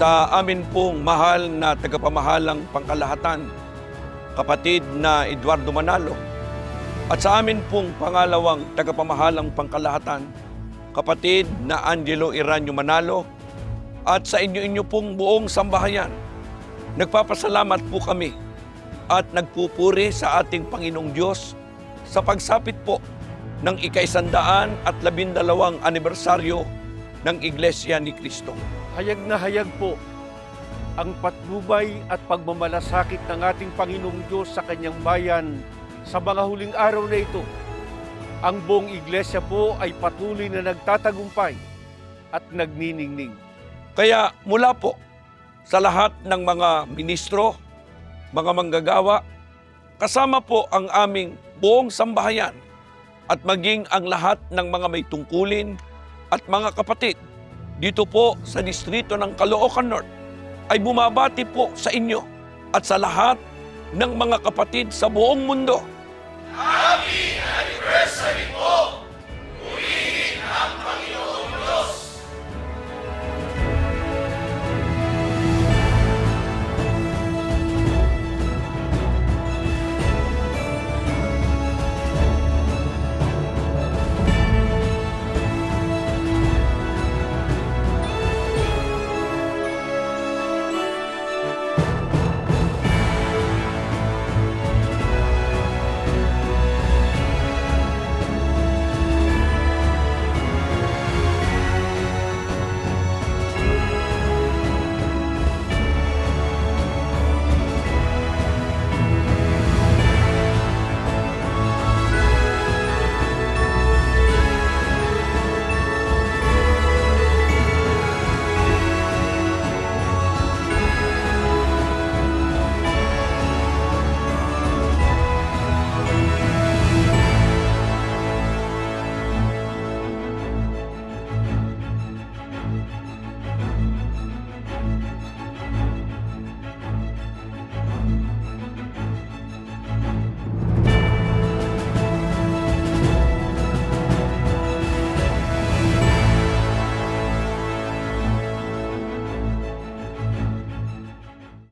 sa amin pong mahal na tagapamahalang pangkalahatan, kapatid na Eduardo Manalo, at sa amin pong pangalawang tagapamahalang pangkalahatan, kapatid na Angelo Iranyo Manalo, at sa inyo pong buong sambahayan. Nagpapasalamat po kami at nagpupuri sa ating Panginoong Diyos sa pagsapit po ng ika-112 anibersaryo ng Iglesia ni Cristo. Hayag na hayag po ang patnubay at pagmamalasakit ng ating Panginoong Diyos sa kanyang bayan sa mga huling araw na ito. Ang buong iglesia po ay patuloy na nagtatagumpay at nagniningning. Kaya mula po sa lahat ng mga ministro, mga manggagawa, kasama po ang aming buong sambahayan at maging ang lahat ng mga may tungkulin at mga kapatid dito po sa distrito ng Caloocan North ay bumabati po sa inyo at sa lahat ng mga kapatid sa buong mundo. Happy anniversary po!